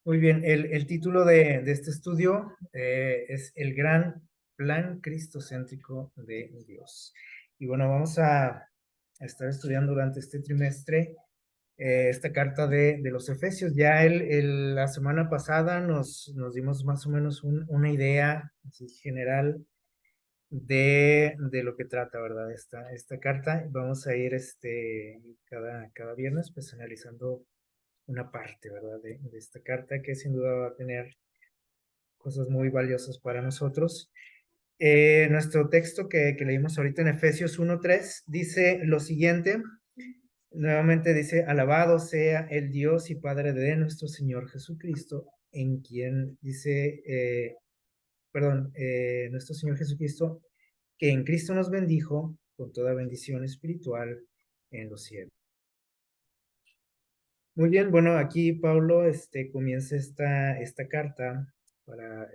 Muy bien, el título de este estudio es El gran plan cristocéntrico de Dios. Y bueno, vamos a estar estudiando durante este trimestre esta carta de los Efesios. Ya la semana pasada nos dimos más o menos una idea así general de lo que trata, ¿verdad? Esta carta. Vamos a ir cada viernes pues analizando una parte, ¿verdad? De esta carta que sin duda va a tener cosas muy valiosas para nosotros. Nuestro texto que leímos ahorita en Efesios 1:3 dice lo siguiente, nuevamente dice, alabado sea el Dios y Padre de nuestro Señor Jesucristo, en quien dice, nuestro Señor Jesucristo, que en Cristo nos bendijo con toda bendición espiritual en los cielos. Muy bien, bueno, aquí Pablo comienza esta carta para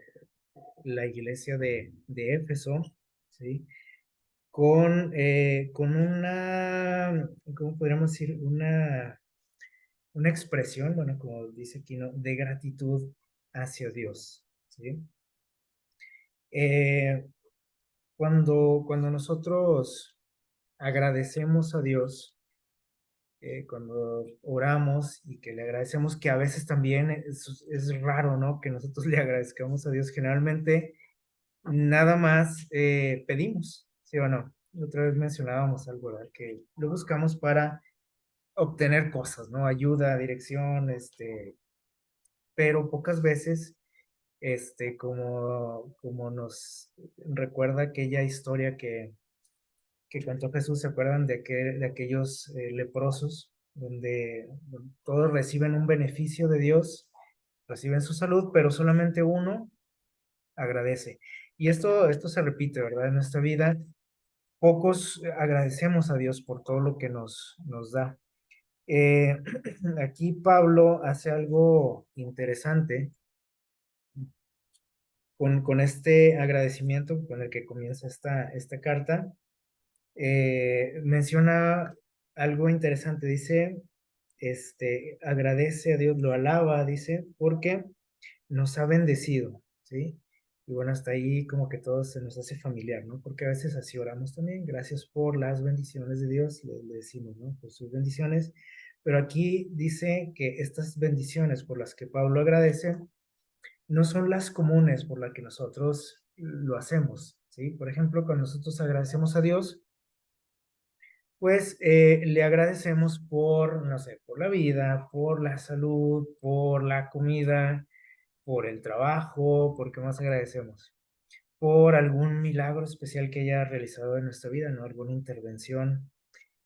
la iglesia de Éfeso, ¿sí? Con una, ¿cómo podríamos decir? Una expresión, bueno, como dice aquí, ¿no? De gratitud hacia Dios, ¿sí? Eh, cuando nosotros agradecemos a Dios, cuando oramos y que le agradecemos, que a veces también es raro, ¿no? Que nosotros le agradezcamos a Dios. Generalmente nada más pedimos, ¿sí o no? Otra vez mencionábamos algo, ¿verdad? Que lo buscamos para obtener cosas, ¿no? Ayuda, dirección, pero pocas veces, como nos recuerda aquella historia que contó Jesús, ¿se acuerdan de aquellos leprosos, donde todos reciben un beneficio de Dios, reciben su salud, pero solamente uno agradece? Y esto se repite, ¿verdad? En nuestra vida, pocos agradecemos a Dios por todo lo que nos da. Eh, Aquí Pablo hace algo interesante con este agradecimiento con el que comienza esta carta. Menciona algo interesante, dice, agradece a Dios, lo alaba, dice, porque nos ha bendecido, ¿sí? Y bueno, hasta ahí como que todo se nos hace familiar, ¿no? Porque a veces así oramos también, gracias por las bendiciones de Dios, le decimos, ¿no? Por sus bendiciones. Pero aquí dice que estas bendiciones por las que Pablo agradece no son las comunes por las que nosotros lo hacemos, ¿sí? Por ejemplo, cuando nosotros agradecemos a Dios, pues le agradecemos por, no sé, por la vida, por la salud, por la comida, por el trabajo, ¿por qué más agradecemos? Por algún milagro especial que haya realizado en nuestra vida, ¿no? Alguna intervención,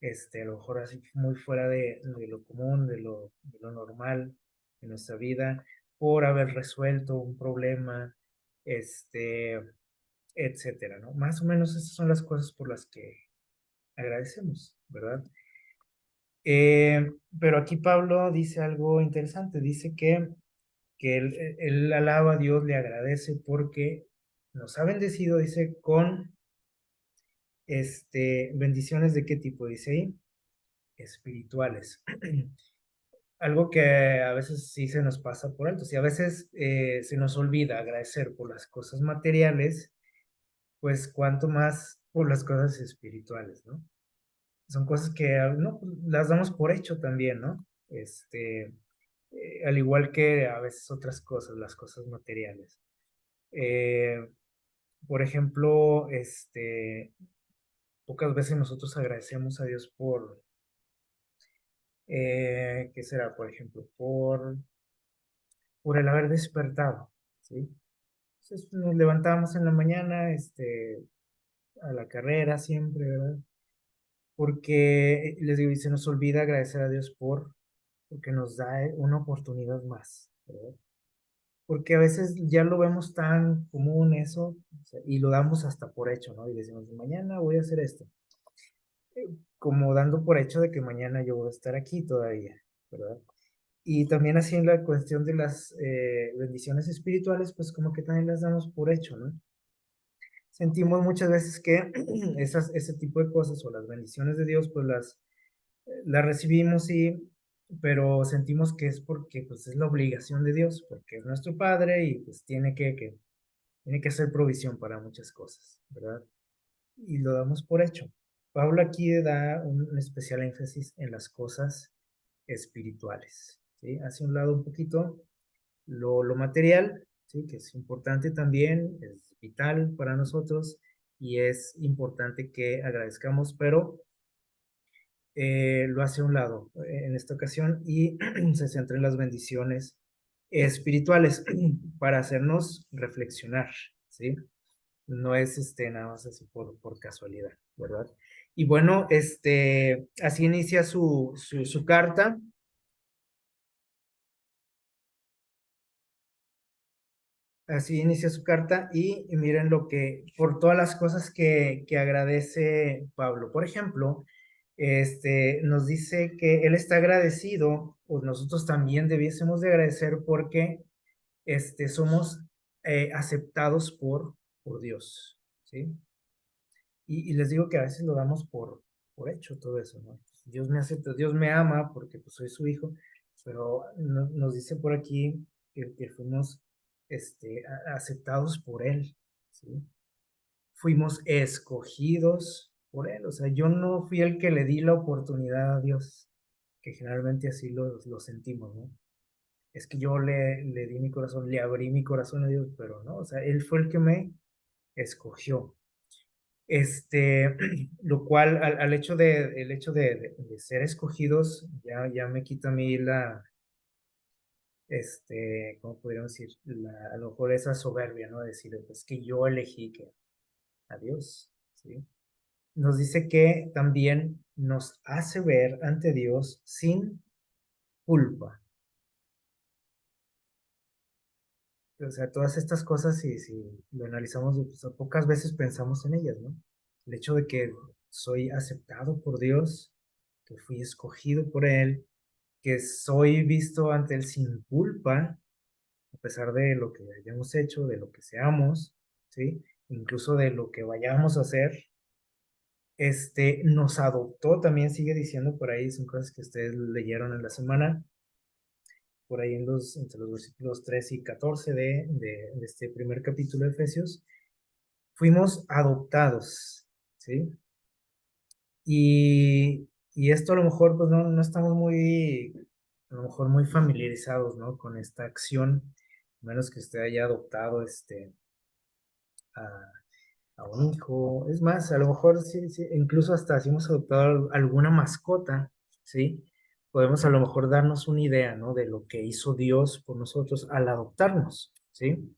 a lo mejor así muy fuera de lo común, de lo normal en nuestra vida, por haber resuelto un problema, este, etcétera, ¿no? Más o menos esas son las cosas por las que agradecemos, ¿verdad? Pero aquí Pablo dice algo interesante, dice que él alaba a Dios, le agradece porque nos ha bendecido, dice, con bendiciones de qué tipo, dice ahí, espirituales. Algo que a veces sí se nos pasa por alto, si a veces se nos olvida agradecer por las cosas materiales, pues cuánto más por las cosas espirituales, ¿no? Son cosas que no, pues, las damos por hecho también, ¿no? Al igual que a veces otras cosas, las cosas materiales. Eh, por ejemplo, pocas veces nosotros agradecemos a Dios ¿qué será? Por ejemplo, por el haber despertado, ¿sí? Entonces nos levantamos en la mañana, a la carrera siempre, ¿verdad? Porque, les digo, y se nos olvida agradecer a Dios porque nos da una oportunidad más, ¿verdad? Porque a veces ya lo vemos tan común eso, o sea, y lo damos hasta por hecho, ¿no? Y decimos, mañana voy a hacer esto, como dando por hecho de que mañana yo voy a estar aquí todavía, ¿verdad? Y también así en la cuestión de las bendiciones espirituales, pues como que también las damos por hecho, ¿no? Sentimos muchas veces que ese tipo de cosas o las bendiciones de Dios, pues las recibimos y pero sentimos que es porque pues es la obligación de Dios, porque es nuestro Padre y pues tiene que hacer provisión para muchas cosas, ¿verdad? Y lo damos por hecho. Pablo aquí da un especial énfasis en las cosas espirituales, ¿sí? Hace un lado un poquito lo material, ¿sí? Que es importante también, es vital para nosotros y es importante que agradezcamos, pero lo hace a un lado en esta ocasión y se centra en las bendiciones espirituales para hacernos reflexionar, ¿sí? No es nada más así por casualidad, ¿verdad? Y bueno, así inicia su carta. Así inicia su carta y miren por todas las cosas que agradece Pablo. Por ejemplo, nos dice que él está agradecido, pues nosotros también debiésemos de agradecer porque somos aceptados por Dios, ¿sí? Y les digo que a veces lo damos por hecho todo eso, ¿no? Dios me acepta, Dios me ama porque pues, soy su hijo, pero nos dice por aquí que fuimos aceptados por Él, ¿sí? Fuimos escogidos por Él, o sea, yo no fui el que le di la oportunidad a Dios, que generalmente así lo sentimos, ¿no? Es que yo le di mi corazón, le abrí mi corazón a Dios, pero no, o sea, Él fue el que me escogió. Lo cual el hecho de ser escogidos ya me quita a mí ¿cómo podríamos decir? A lo mejor esa soberbia, ¿no? Decir, pues que yo elegí que a Dios, ¿sí? Nos dice que también nos hace ver ante Dios sin culpa. O sea, todas estas cosas, si lo analizamos, pues, pocas veces pensamos en ellas, ¿no? El hecho de que soy aceptado por Dios, que fui escogido por Él, que soy visto ante Él sin culpa, a pesar de lo que hayamos hecho, de lo que seamos, ¿sí? Incluso de lo que vayamos a hacer. Nos adoptó, también sigue diciendo por ahí, son cosas que ustedes leyeron en la semana, por ahí entre los versículos 3 y 14 de este primer capítulo de Efesios, fuimos adoptados, ¿sí? Y esto a lo mejor, pues no estamos a lo mejor muy familiarizados, ¿no? Con esta acción, a menos que usted haya adoptado a, a un hijo. Es más, a lo mejor sí, incluso hasta si hemos adoptado alguna mascota, ¿sí? Podemos a lo mejor darnos una idea, ¿no? De lo que hizo Dios por nosotros al adoptarnos, ¿sí?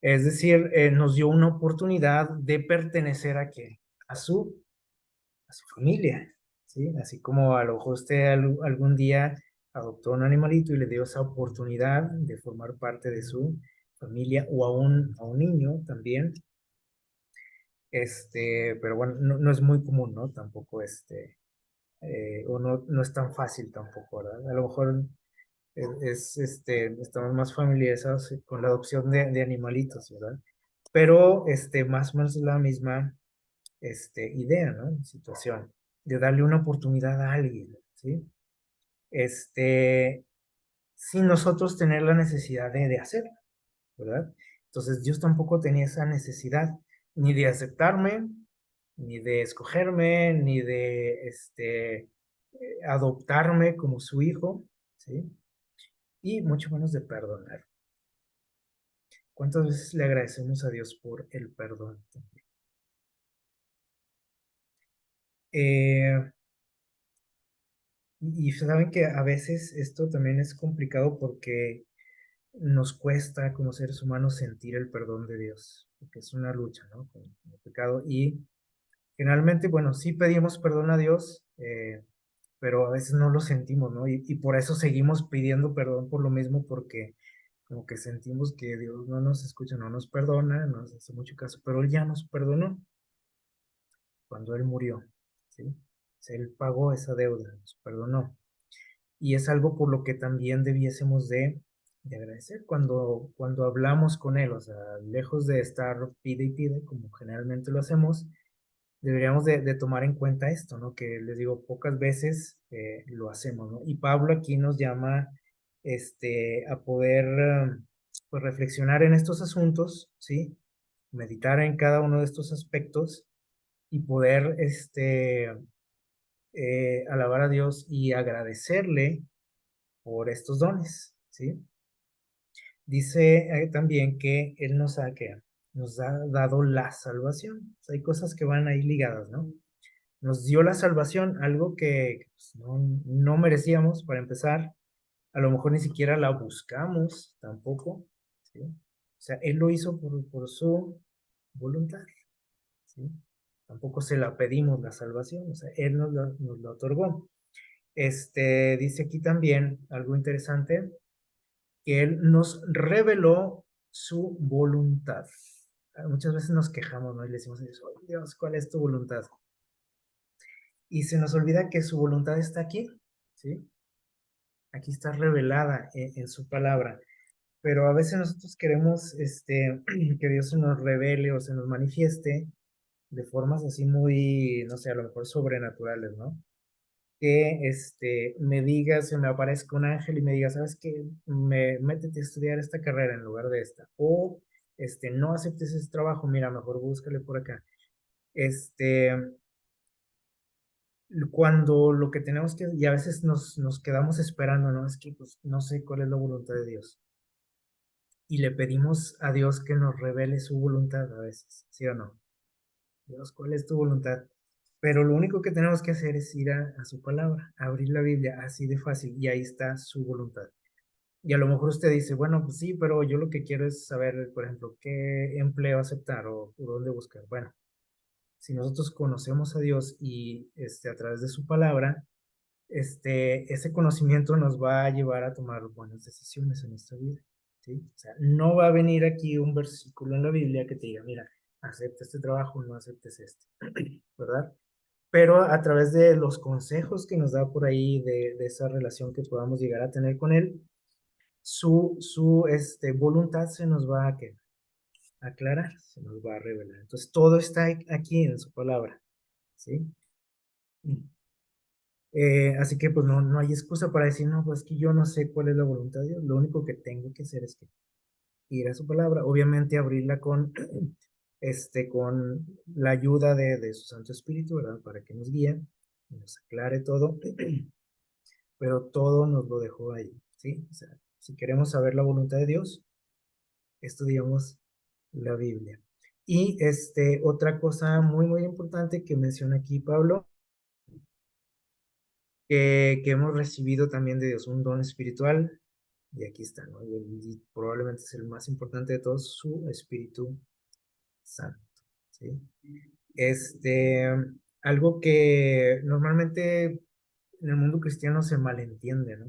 Es decir, nos dio una oportunidad de pertenecer a qué? A su familia, ¿sí? Así como a lo mejor usted algún día adoptó un animalito y le dio esa oportunidad de formar parte de su familia o a un niño también, pero bueno, no es muy común, ¿no? Tampoco, o no es tan fácil tampoco, ¿verdad? A lo mejor estamos más familiarizados con la adopción de animalitos, ¿verdad? Pero, más o menos es la misma, idea, ¿no? Situación, de darle una oportunidad a alguien, ¿sí? Este, Sin nosotros tener la necesidad de hacerlo, ¿verdad? Entonces, Dios tampoco tenía esa necesidad ni de aceptarme, ni de escogerme, ni de, adoptarme como su hijo, ¿sí? Y mucho menos de perdonar. ¿Cuántas veces le agradecemos a Dios por el perdón? Eh, y saben que a veces esto también es complicado porque nos cuesta como seres humanos sentir el perdón de Dios, porque es una lucha, ¿no? Con el pecado. Y generalmente, bueno, sí pedimos perdón a Dios, pero a veces no lo sentimos, ¿no? Y por eso seguimos pidiendo perdón por lo mismo, porque como que sentimos que Dios no nos escucha, no nos perdona, no nos hace mucho caso, pero Él ya nos perdonó cuando Él murió, ¿sí? O sea, Él pagó esa deuda, nos perdonó. Y es algo por lo que también debiésemos de agradecer cuando hablamos con Él, o sea, lejos de estar pide y pide, como generalmente lo hacemos, deberíamos de tomar en cuenta esto, ¿no? Que les digo, pocas veces lo hacemos, ¿no? Y Pablo aquí nos llama a poder pues reflexionar en estos asuntos, ¿sí? Meditar en cada uno de estos aspectos y poder alabar a Dios y agradecerle por estos dones, ¿sí? Dice también que Él nos ha dado la salvación. O sea, hay cosas que van ahí ligadas, ¿no? Nos dio la salvación, algo que pues, no merecíamos para empezar. A lo mejor ni siquiera la buscamos tampoco, ¿sí? O sea, Él lo hizo por su voluntad, ¿sí? Tampoco se la pedimos la salvación, o sea, Él nos la otorgó. Dice aquí también algo interesante, que Él nos reveló su voluntad. Muchas veces nos quejamos, ¿no? Y le decimos a Dios, oh, Dios, ¿cuál es tu voluntad? Y se nos olvida que su voluntad está aquí, ¿sí? Aquí está revelada en su palabra. Pero a veces nosotros queremos que Dios se nos revele o se nos manifieste de formas así muy, no sé, a lo mejor sobrenaturales, ¿no? Que me diga, se me aparezca un ángel y me diga, ¿sabes qué? Métete a estudiar esta carrera en lugar de esta. O, no aceptes ese trabajo, mira, mejor búscale por acá. Este, cuando lo que tenemos que, y a veces nos quedamos esperando, ¿no? Es que, pues, no sé cuál es la voluntad de Dios. Y le pedimos a Dios que nos revele su voluntad a veces, ¿sí o no? Dios, ¿cuál es tu voluntad? Pero lo único que tenemos que hacer es ir a su palabra, abrir la Biblia, así de fácil, y ahí está su voluntad. Y a lo mejor usted dice, bueno, pues sí, pero yo lo que quiero es saber, por ejemplo, qué empleo aceptar o dónde buscar. Bueno, si nosotros conocemos a Dios y a través de su palabra, ese conocimiento nos va a llevar a tomar buenas decisiones en nuestra vida, ¿sí? O sea, no va a venir aquí un versículo en la Biblia que te diga, mira, acepta este trabajo, no aceptes este, ¿verdad? Pero a través de los consejos que nos da por ahí, de esa relación que podamos llegar a tener con Él, su voluntad se nos va a aclarar, se nos va a revelar. Entonces, todo está aquí en su palabra, ¿sí? Así que pues no hay excusa para decir, no, pues que yo no sé cuál es la voluntad de Dios. Lo único que tengo que hacer es que ir a su palabra, obviamente abrirla con la ayuda de su Santo Espíritu, ¿verdad? Para que nos guíe, nos aclare todo, pero todo nos lo dejó ahí, ¿sí? O sea, si queremos saber la voluntad de Dios, estudiamos la Biblia. Y otra cosa muy, muy importante que menciona aquí Pablo, que hemos recibido también de Dios, un don espiritual, y aquí está, ¿no? Y probablemente es el más importante de todos, su Espíritu Santo, ¿sí? Este, algo que normalmente en el mundo cristiano se malentiende, ¿no?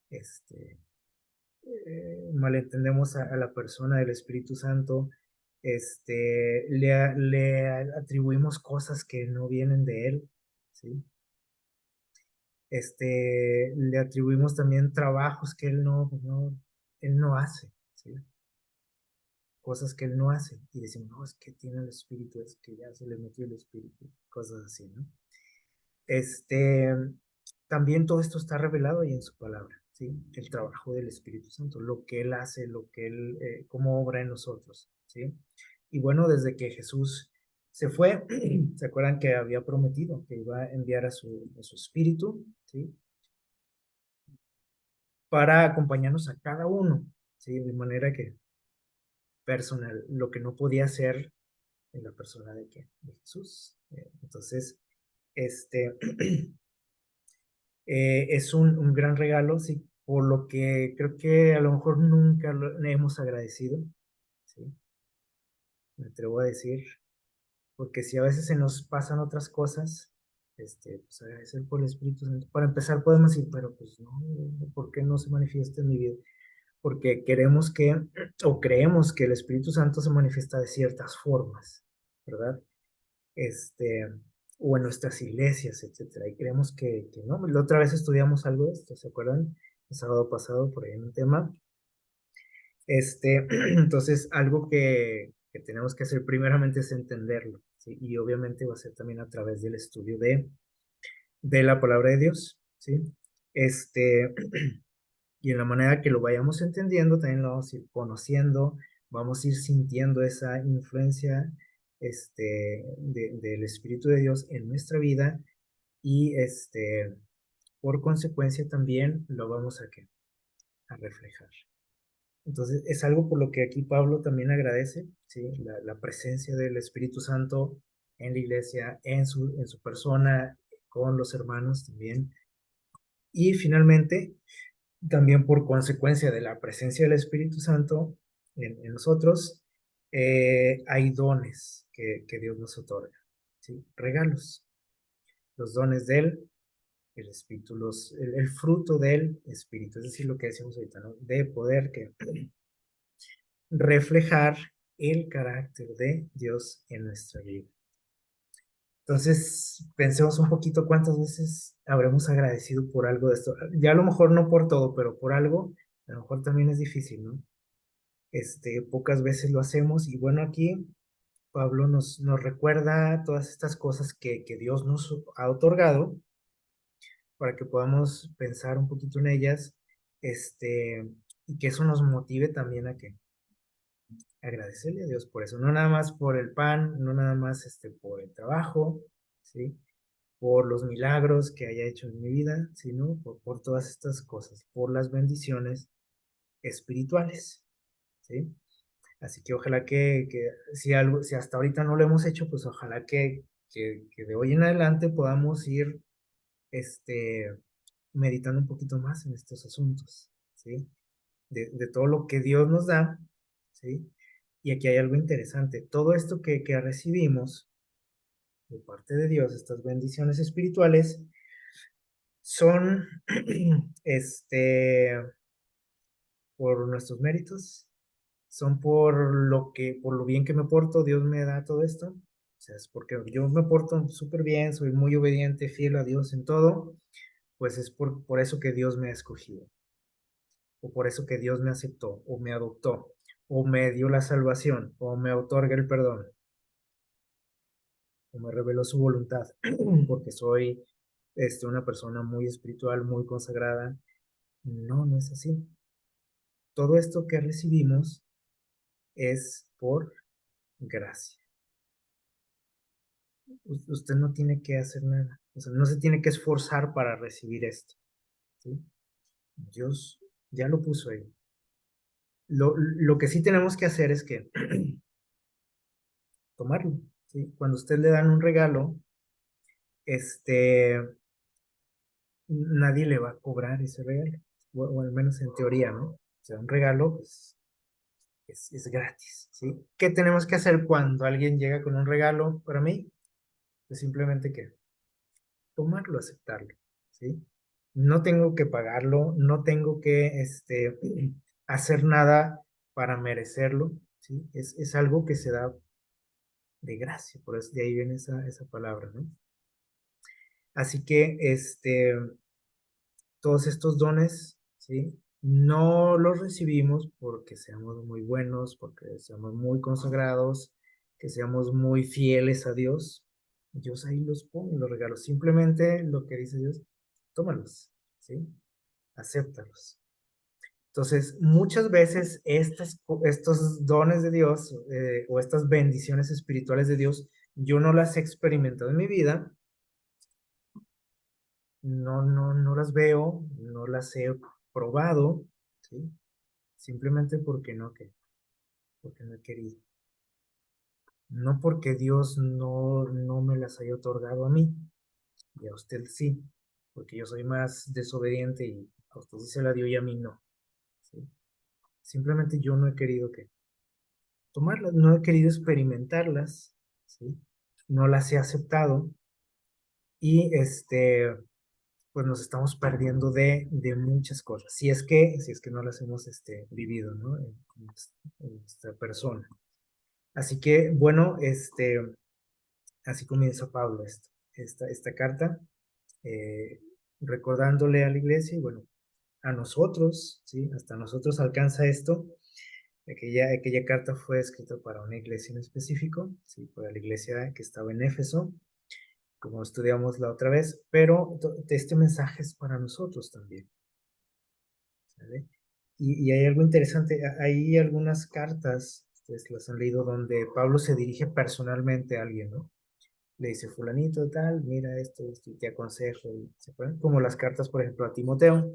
Este, Malentendemos a la persona del Espíritu Santo, le atribuimos cosas que no vienen de él, ¿sí? Le atribuimos también trabajos que él no hace, ¿sí? Cosas que él no hace, y decimos, no, es que tiene el Espíritu, es que ya se le metió el Espíritu, cosas así, ¿no? Este, También todo esto está revelado ahí en su palabra, ¿sí? El trabajo del Espíritu Santo, lo que Él hace, cómo obra en nosotros, ¿sí? Y bueno, desde que Jesús se fue, ¿se acuerdan que había prometido que iba a enviar a su Espíritu, ¿sí? Para acompañarnos a cada uno, ¿sí? De manera que personal, lo que no podía hacer en la persona de Jesús. Entonces, este, es un gran regalo, sí, por lo que creo que a lo mejor nunca le hemos agradecido, ¿sí? Me atrevo a decir, porque si a veces se nos pasan otras cosas, pues agradecer por el Espíritu Santo. Para empezar podemos decir, pero pues no, ¿por qué no se manifiesta en mi vida? Porque queremos o creemos que el Espíritu Santo se manifiesta de ciertas formas, ¿verdad? este, o en nuestras iglesias, etcétera. Y creemos que no. La otra vez estudiamos algo de esto, ¿se acuerdan? El sábado pasado, por ahí en un tema. Entonces, algo que tenemos que hacer primeramente es entenderlo. ¿sí? Y obviamente va a ser también a través del estudio de la palabra de Dios, ¿sí? Este, y en la manera que lo vayamos entendiendo, también lo vamos a ir conociendo, vamos a ir sintiendo esa influencia del Espíritu de Dios en nuestra vida y por consecuencia también lo vamos a reflejar. Entonces, es algo por lo que aquí Pablo también agradece, ¿sí? La presencia del Espíritu Santo en la iglesia, en su persona, con los hermanos también. Y finalmente, también por consecuencia de la presencia del Espíritu Santo en nosotros, hay dones que Dios nos otorga, ¿sí? Regalos, los dones de Él, el Espíritu, el fruto del Espíritu, es decir, lo que decíamos ahorita, ¿no? De poder que reflejar el carácter de Dios en nuestra vida. Entonces, pensemos un poquito cuántas veces habremos agradecido por algo de esto. Ya a lo mejor no por todo, pero por algo, a lo mejor también es difícil, ¿no? Pocas veces lo hacemos y bueno, aquí Pablo nos recuerda todas estas cosas que Dios nos ha otorgado para que podamos pensar un poquito en ellas, y que eso nos motive también a que agradecerle a Dios por eso, no nada más por el pan, no nada más por el trabajo, ¿sí? Por los milagros que haya hecho en mi vida, sino por todas estas cosas, por las bendiciones espirituales, ¿sí? Así que ojalá que si, algo, si hasta ahorita no lo hemos hecho, pues ojalá que de hoy en adelante podamos ir meditando un poquito más en estos asuntos, ¿sí? De todo lo que Dios nos da, ¿sí? Y aquí hay algo interesante. Todo esto que recibimos de parte de Dios, estas bendiciones espirituales, son por nuestros méritos, son por lo bien que me porto, Dios me da todo esto. O sea, es porque yo me porto súper bien, soy muy obediente, fiel a Dios en todo, pues es por eso que Dios me ha escogido, o por eso que Dios me aceptó, o me adoptó, o me dio la salvación, o me otorga el perdón, o me reveló su voluntad, porque soy una persona muy espiritual, muy consagrada. No, no es así. Todo esto que recibimos es por gracia. Usted no tiene que hacer nada, o sea, no se tiene que esforzar para recibir esto, ¿sí? Dios ya lo puso ahí. Lo que sí tenemos que hacer es que tomarlo, ¿sí? Cuando a usted le dan un regalo, este, nadie le va a cobrar ese regalo, o al menos en teoría, ¿no? O sea, un regalo, pues, es gratis, ¿sí? ¿Qué tenemos que hacer cuando alguien llega con un regalo para mí? Pues simplemente que tomarlo, aceptarlo, ¿sí? No tengo que pagarlo, no tengo que hacer nada para merecerlo, ¿sí? Es algo que se da de gracia, por eso de ahí viene esa palabra, ¿no? Así que todos estos dones, ¿sí? No los recibimos porque seamos muy buenos, porque seamos muy consagrados, que seamos muy fieles a Dios. Dios ahí los pone, los regalos. Simplemente lo que dice Dios, tómalos, ¿sí? Acéptalos. Entonces, muchas veces estos dones de Dios o estas bendiciones espirituales de Dios, yo no las he experimentado en mi vida, no las veo, no las he probado, ¿sí? Simplemente porque no he querido. No porque Dios no me las haya otorgado a mí, y a usted sí, porque yo soy más desobediente y a usted sí se la dio y a mí no, ¿sí? Simplemente yo no he querido tomarlas, no he querido experimentarlas, ¿sí? No las he aceptado y pues nos estamos perdiendo de muchas cosas, si es que no las hemos vivido, ¿no? En nuestra persona. Así que, bueno, así comienza Pablo esta carta, eh, recordándole a la iglesia y bueno, a nosotros, ¿sí? Hasta nosotros alcanza esto, Aquella carta fue escrita para una iglesia en específico, ¿sí? Para la iglesia que estaba en Éfeso, como estudiamos la otra vez, pero este mensaje es para nosotros también, ¿sale? Y hay algo interesante, hay algunas cartas, ustedes las han leído, donde Pablo se dirige personalmente a alguien, ¿no? Le dice, fulanito tal, mira esto, y te aconsejo, ¿se acuerdan? Como las cartas, por ejemplo, a Timoteo.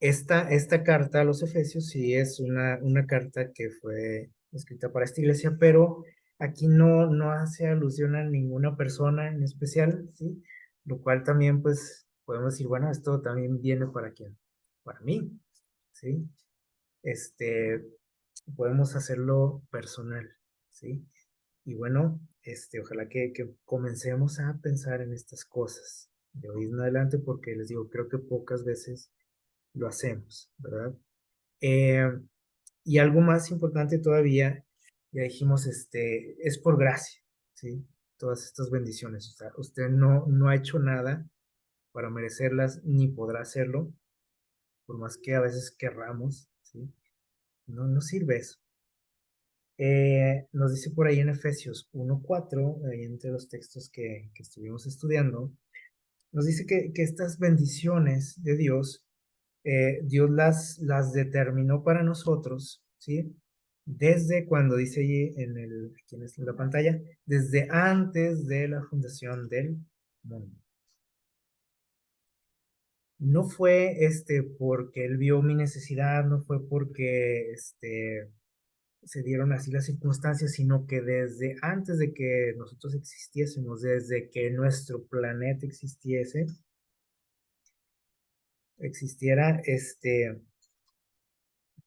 Esta carta a los Efesios sí es una carta que fue escrita para esta iglesia, pero aquí no hace alusión a ninguna persona en especial, ¿sí? Lo cual también, pues, podemos decir, bueno, esto también viene para quién, para mí, ¿sí? Este, podemos hacerlo personal, ¿sí? Y bueno, ojalá que comencemos a pensar en estas cosas de hoy en adelante, porque les digo, creo que pocas veces lo hacemos, ¿verdad? Eh, y algo más importante todavía, ya dijimos, es por gracia, ¿sí? Todas estas bendiciones. O sea, usted no ha hecho nada para merecerlas, ni podrá hacerlo, por más que a veces querramos, ¿sí? No sirve eso. Nos dice por ahí en Efesios 1:4, ahí entre los textos que estuvimos estudiando, nos dice que estas bendiciones de Dios, Dios las determinó para nosotros, ¿sí? Desde cuando dice allí aquí en la pantalla, desde antes de la fundación del mundo. No fue porque Él vio mi necesidad, no fue porque se dieron así las circunstancias, sino que desde antes de que nosotros existiésemos, desde que nuestro planeta existiera,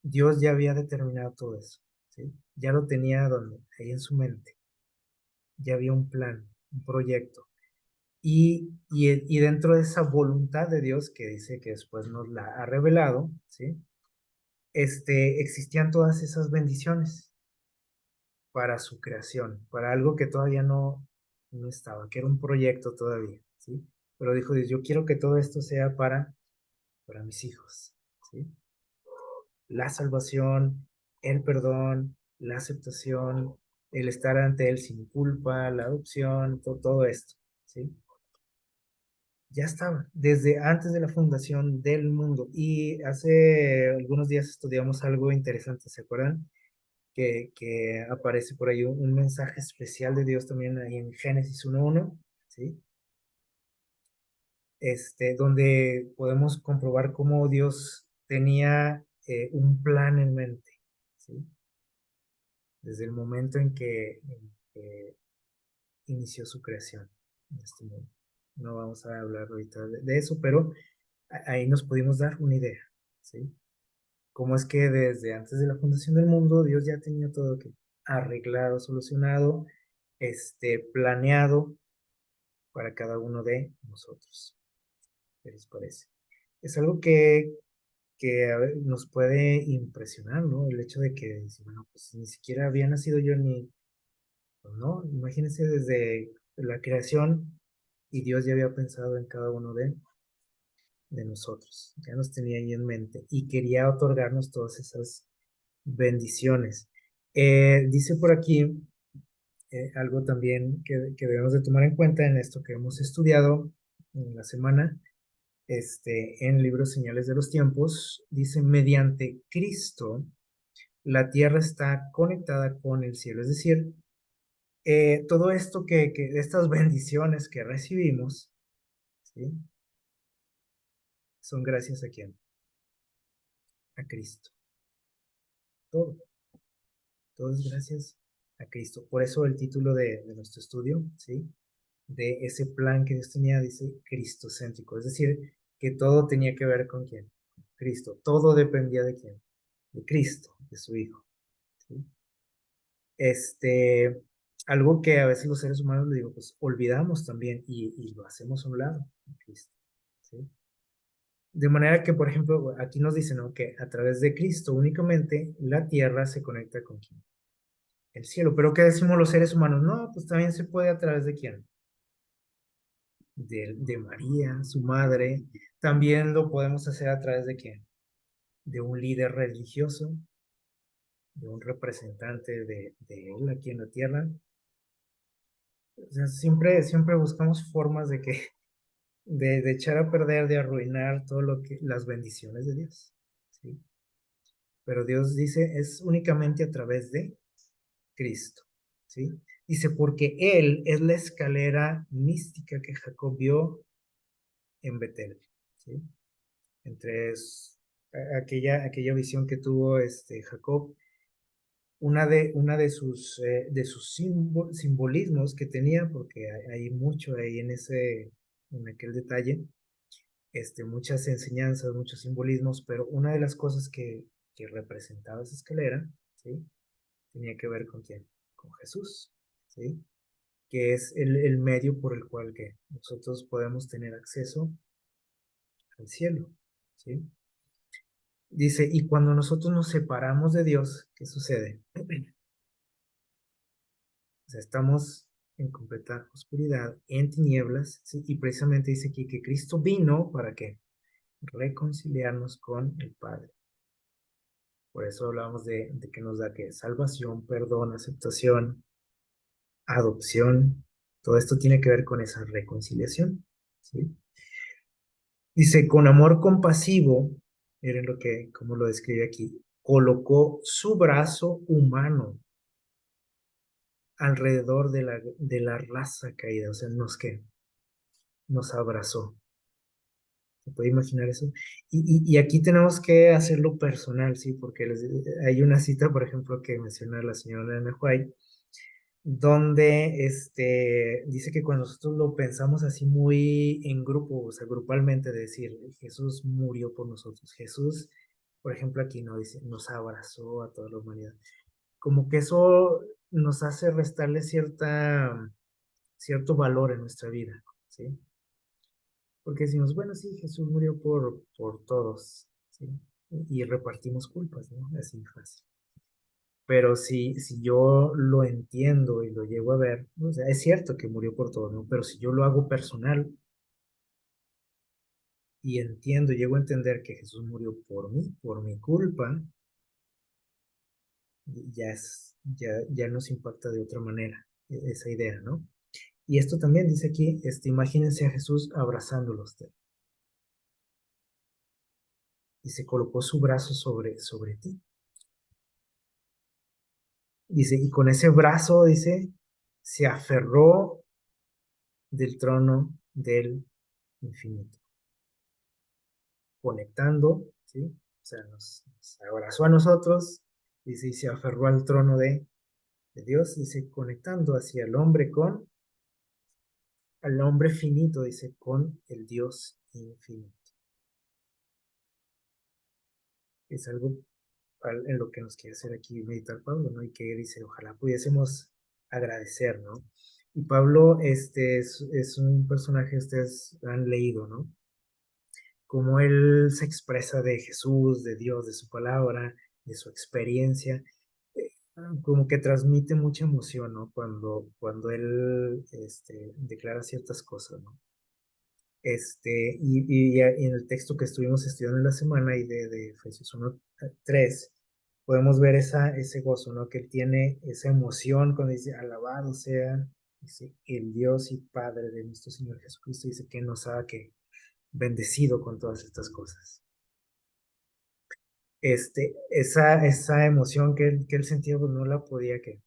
Dios ya había determinado todo eso, ¿sí? Ya lo tenía donde, ahí en su mente, ya había un plan, un proyecto. Y dentro de esa voluntad de Dios que dice que después nos la ha revelado, ¿sí? Existían todas esas bendiciones para su creación, para algo que todavía no estaba, que era un proyecto todavía, ¿sí? Pero dijo Dios, yo quiero que todo esto sea para mis hijos, ¿sí? La salvación, el perdón, la aceptación, el estar ante Él sin culpa, la adopción, todo esto, ¿sí? Ya estaba, desde antes de la fundación del mundo. Y hace algunos días estudiamos algo interesante, ¿se acuerdan? Que aparece por ahí un mensaje especial de Dios también ahí en Génesis 1:1, ¿sí? Donde podemos comprobar cómo Dios tenía un plan en mente, ¿sí? Desde el momento en que inició su creación en este mundo. No vamos a hablar ahorita de eso, pero ahí nos pudimos dar una idea, ¿sí? Cómo es que desde antes de la fundación del mundo Dios ya tenía todo que arreglado, solucionado, planeado para cada uno de nosotros. ¿Qué les parece? Es algo que a ver, nos puede impresionar, ¿no? El hecho de que, bueno, pues ni siquiera había nacido yo ni, pues, ¿no? Imagínense desde la creación y Dios ya había pensado en cada uno de nosotros, ya nos tenía ahí en mente y quería otorgarnos todas esas bendiciones. Dice por aquí algo también que debemos de tomar en cuenta en esto que hemos estudiado en la semana, en el libro Señales de los Tiempos, dice, mediante Cristo, la tierra está conectada con el cielo, es decir, todo esto estas bendiciones que recibimos, ¿sí? Son gracias a quién, a Cristo. Todo, todo es gracias a Cristo. Por eso el título de nuestro estudio, ¿sí? De ese plan que Dios tenía, dice cristocéntrico, es decir, que todo tenía que ver con quién, Cristo, todo dependía de quién, de Cristo, de su Hijo, ¿sí? Este, algo que a veces los seres humanos, le digo, pues olvidamos también y lo hacemos a un lado, Cristo, ¿sí? De manera que, por ejemplo, aquí nos dicen, ¿no? Que a través de Cristo únicamente la tierra se conecta con quién, el cielo. Pero ¿qué decimos los seres humanos? No, pues también se puede a través de quién, de María, su madre. También lo podemos hacer a través de quién, de un líder religioso, de un representante de Él aquí en la tierra. O sea, siempre buscamos formas de que, de echar a perder, de arruinar todo lo que, las bendiciones de Dios, ¿sí? Pero Dios dice, es únicamente a través de Cristo, ¿sí? Dice, porque Él es la escalera mística que Jacob vio en Betel, ¿sí? Entre aquella visión que tuvo Jacob, una de sus simbolismos que tenía, porque hay mucho ahí en aquel detalle, muchas enseñanzas, muchos simbolismos, pero una de las cosas que representaba esa escalera, ¿sí? Tenía que ver con quién, con Jesús, ¿sí? Que es el medio por el cual que nosotros podemos tener acceso al cielo, ¿sí? Dice, y cuando nosotros nos separamos de Dios, ¿qué sucede? O sea, estamos en completa oscuridad, en tinieblas, ¿sí? Y precisamente dice aquí que Cristo vino para qué? Reconciliarnos con el Padre. Por eso hablamos de que nos da que salvación, perdón, aceptación, adopción. Todo esto tiene que ver con esa reconciliación, ¿sí? Dice, con amor compasivo, miren como lo describe aquí, colocó su brazo humano alrededor de la raza caída, o sea, nos abrazó. ¿Se puede imaginar eso? Y aquí tenemos que hacerlo personal, ¿sí? Porque hay una cita, por ejemplo, que menciona la señora Elena White, donde dice que cuando nosotros lo pensamos así muy en grupo, o sea, grupalmente, de decir, Jesús murió por nosotros, Jesús, por ejemplo, aquí no dice, nos abrazó a toda la humanidad. Como que eso nos hace restarle cierto valor en nuestra vida, ¿sí? Porque decimos, bueno, sí, Jesús murió por todos, ¿sí? Y repartimos culpas, ¿no? Así fácil. Pero si yo lo entiendo y lo llego a ver, o sea, es cierto que murió por todos, ¿no? Pero si yo lo hago personal y entiendo, llego a entender que Jesús murió por mí, por mi culpa, ya nos impacta de otra manera esa idea, ¿no? Y esto también dice aquí, imagínense a Jesús abrazándolo a usted y se colocó su brazo sobre ti. Dice, y con ese brazo, dice, se aferró del trono del infinito, conectando, ¿sí? O sea, nos abrazó a nosotros, dice, y se aferró al trono de Dios, dice, conectando hacia el hombre al hombre finito, dice, con el Dios infinito. Es algo en lo que nos quiere hacer aquí meditar Pablo, ¿no? Y que dice, ojalá pudiésemos agradecer, ¿no? Y Pablo, es un personaje, ustedes han leído, ¿no? Cómo él se expresa de Jesús, de Dios, de su palabra, de su experiencia, eh, como que transmite mucha emoción, ¿no? Cuando él, declara ciertas cosas, ¿no? Y en el texto que estuvimos estudiando en la semana y de Efesios 1:3 podemos ver ese gozo, ¿no? Que él tiene esa emoción cuando dice, alabado sea, dice, el Dios y Padre de nuestro Señor Jesucristo, dice que nos ha que bendecido con todas estas cosas. Esa emoción que él sentía, pues no la podía que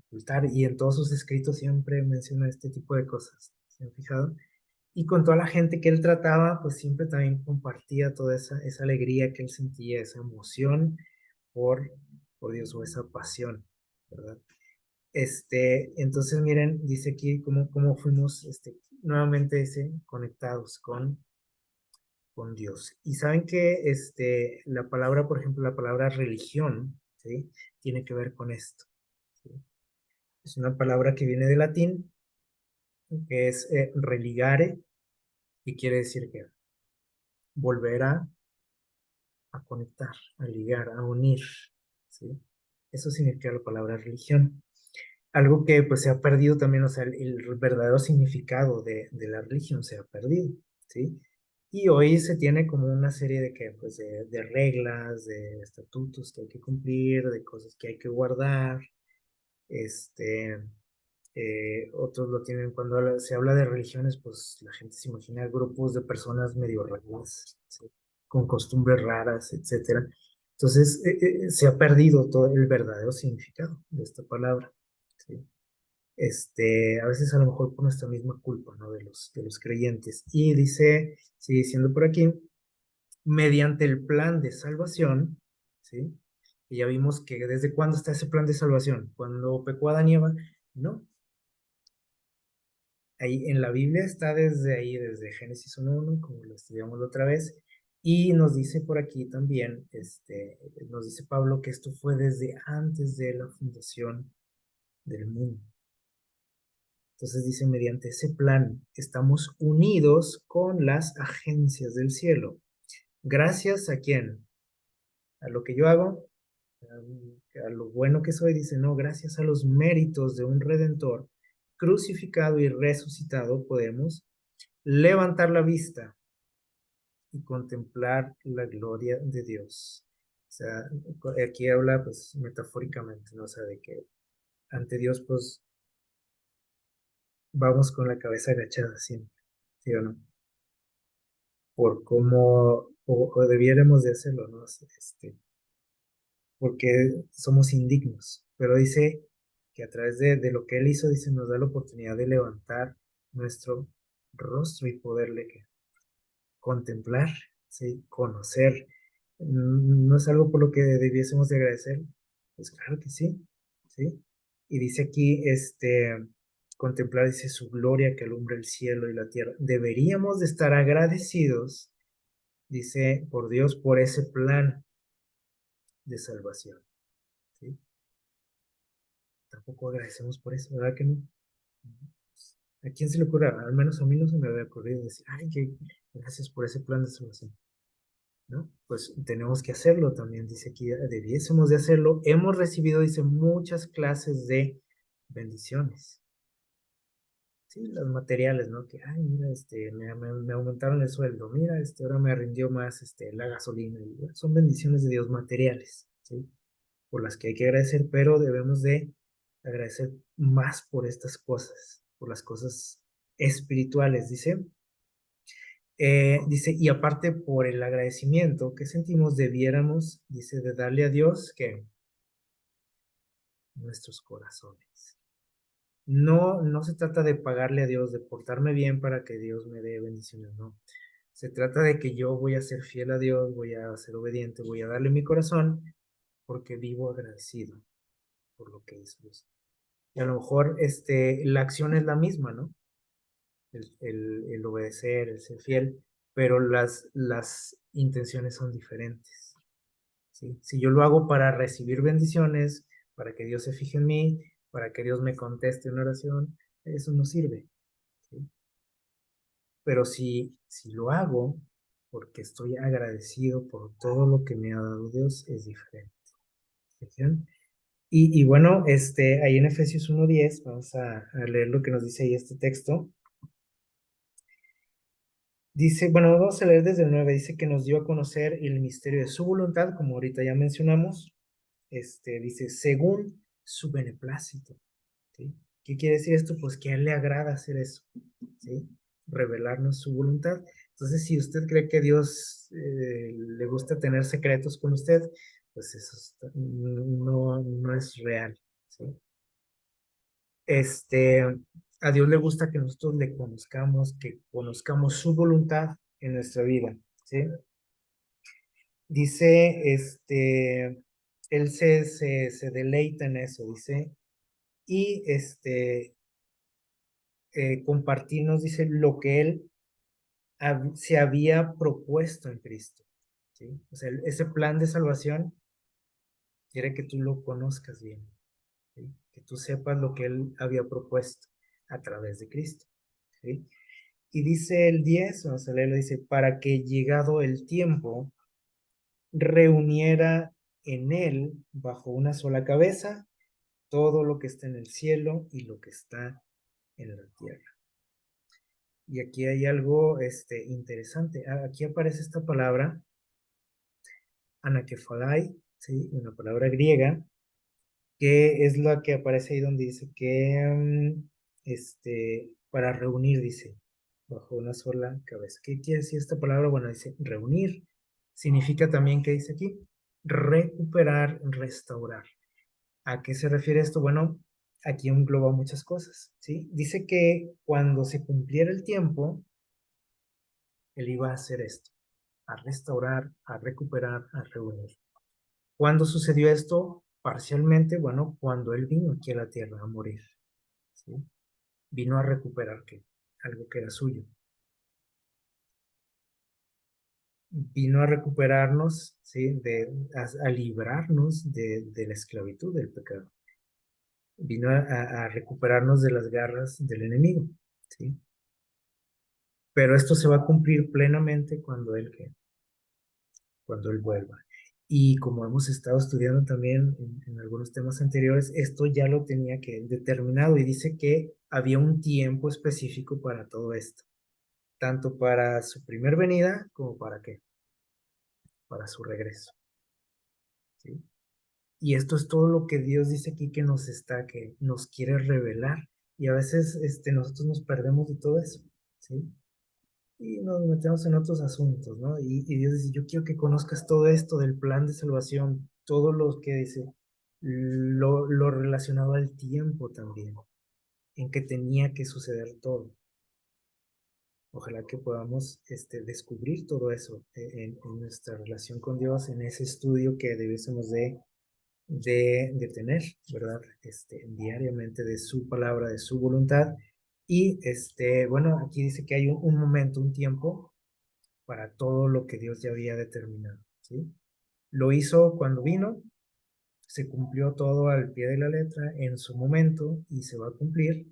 ocultar, y en todos sus escritos siempre menciona este tipo de cosas, ¿se han fijado? Y con toda la gente que él trataba, pues siempre también compartía toda esa alegría que él sentía, esa emoción por, por Dios, o esa pasión, ¿verdad? Entonces miren, dice aquí cómo fuimos, nuevamente conectados con Dios. Y saben que la palabra, por ejemplo, la palabra religión, ¿sí? Tiene que ver con esto, ¿sí? Es una palabra que viene del latín, que es religare, y quiere decir que volver a conectar, a ligar, a unir, ¿sí? Eso significa la palabra religión. Algo que pues se ha perdido también, o sea, el verdadero significado de la religión se ha perdido, ¿sí? Y hoy se tiene como una serie de, pues de reglas, de estatutos que hay que cumplir, de cosas que hay que guardar. Este, Otros lo tienen cuando se habla de religiones, pues la gente se imagina grupos de personas medio raras, ¿sí? Con costumbres raras, etcétera. Entonces, se ha perdido todo el verdadero significado de esta palabra, ¿sí? A veces a lo mejor por nuestra misma culpa, ¿no? De los creyentes. Y dice, sigue diciendo por aquí, mediante el plan de salvación, ¿sí? Y ya vimos que desde cuándo está ese plan de salvación. Cuando pecó Adán y Eva, no. Ahí en la Biblia está desde ahí, desde Génesis 1:1, como lo estudiamos la otra vez. Y nos dice por aquí también, nos dice Pablo que esto fue desde antes de la fundación del mundo. Entonces dice, mediante ese plan estamos unidos con las agencias del cielo. Gracias a quién? A lo que yo hago, a lo bueno que soy, dice, no, gracias a los méritos de un redentor crucificado y resucitado podemos levantar la vista y contemplar la gloria de Dios. O sea, aquí habla pues metafóricamente, ¿no? O sea, de que ante Dios pues vamos con la cabeza agachada siempre, ¿sí o no? Por cómo, o debiéramos de hacerlo, ¿no? Porque somos indignos, pero dice que a través de lo que Él hizo, dice, nos da la oportunidad de levantar nuestro rostro y poderle contemplar, ¿sí? Conocer. ¿No es algo por lo que debiésemos de agradecer? Pues claro que sí, ¿sí? Y dice aquí, contemplar, dice, su gloria que alumbra el cielo y la tierra. Deberíamos de estar agradecidos, dice, por Dios, por ese plan de salvación, ¿sí? Tampoco agradecemos por eso, ¿verdad que no? ¿A quién se le ocurre? Al menos a mí no se me había ocurrido decir, ay, gracias por ese plan de salvación, ¿no? Pues tenemos que hacerlo también, dice aquí, debiésemos de hacerlo. Hemos recibido, dice, muchas clases de bendiciones, ¿sí? Las materiales, ¿no? Que, ay, mira, me aumentaron el sueldo, mira, ahora me rindió más, la gasolina. Y, bueno, son bendiciones de Dios materiales, ¿sí? Por las que hay que agradecer, pero debemos de agradecer más por estas cosas, por las cosas espirituales, dice, y aparte por el agradecimiento que sentimos, debiéramos, dice, de darle a Dios que nuestros corazones. No, no se trata de pagarle a Dios, de portarme bien para que Dios me dé bendiciones, no. Se trata de que yo voy a ser fiel a Dios, voy a ser obediente, voy a darle mi corazón porque vivo agradecido por lo que hizo Dios. Y a lo mejor la acción es la misma, ¿no? El obedecer, el ser fiel, pero las intenciones son diferentes, ¿sí? Si yo lo hago para recibir bendiciones, para que Dios se fije en mí, para que Dios me conteste una oración, eso no sirve, ¿sí? Pero si lo hago porque estoy agradecido por todo lo que me ha dado Dios, es diferente. ¿Sí? Y bueno, ahí en Efesios 1:10, vamos a leer lo que nos dice ahí este texto. Dice, bueno, vamos a leer desde el 9. Dice que nos dio a conocer el misterio de su voluntad, como ahorita ya mencionamos. Dice, según su beneplácito, ¿sí? ¿Qué quiere decir esto? Pues que a él le agrada hacer eso, ¿sí? Revelarnos su voluntad. Entonces, si usted cree que Dios le gusta tener secretos con usted, pues eso no es real, ¿sí? Este, a Dios le gusta que nosotros le conozcamos, que conozcamos su voluntad en nuestra vida, ¿sí? Dice, él se deleita en eso, dice, y compartirnos, dice, lo que él se había propuesto en Cristo, ¿sí? O sea, ese plan de salvación quiere que tú lo conozcas bien, ¿sí? Que tú sepas lo que él había propuesto a través de Cristo, ¿sí? Y dice el 10, vamos a leerlo, dice, para que llegado el tiempo, reuniera en él, bajo una sola cabeza, todo lo que está en el cielo y lo que está en la tierra. Y aquí hay algo interesante. Aquí aparece esta palabra, anakephalai, ¿sí? Una palabra griega, que es la que aparece ahí donde dice que, para reunir, dice, bajo una sola cabeza. ¿Qué quiere decir esta palabra? Bueno, dice reunir. Significa también, ¿qué dice aquí? Recuperar, restaurar. ¿A qué se refiere esto? Bueno, aquí engloba muchas cosas, ¿sí? Dice que cuando se cumpliera el tiempo, él iba a hacer esto, a restaurar, a recuperar, a reunir. ¿Cuándo sucedió esto? Parcialmente, bueno, cuando él vino aquí a la tierra a morir, ¿sí? Vino a recuperar ¿qué? Algo que era suyo. Vino a recuperarnos, ¿sí? A librarnos de la esclavitud del pecado. Vino a recuperarnos de las garras del enemigo, ¿sí? Pero esto se va a cumplir plenamente cuando cuando Él vuelva. Y como hemos estado estudiando también en algunos temas anteriores, esto ya lo tenía que determinado y dice que había un tiempo específico para todo esto, tanto para su primer venida como para qué, para su regreso, ¿sí? Y esto es todo lo que Dios dice aquí que nos quiere revelar. Y a veces nosotros nos perdemos de todo eso, ¿sí? Y nos metemos en otros asuntos, ¿no? Y Dios dice, yo quiero que conozcas todo esto del plan de salvación, todo lo que dice, lo relacionado al tiempo también, en que tenía que suceder todo. Ojalá que podamos descubrir todo eso en nuestra relación con Dios, en ese estudio que debiésemos de tener, ¿verdad? Diariamente de su palabra, de su voluntad. Y bueno, aquí dice que hay un momento, un tiempo para todo lo que Dios ya había determinado, ¿sí? Lo hizo cuando vino, se cumplió todo al pie de la letra en su momento y se va a cumplir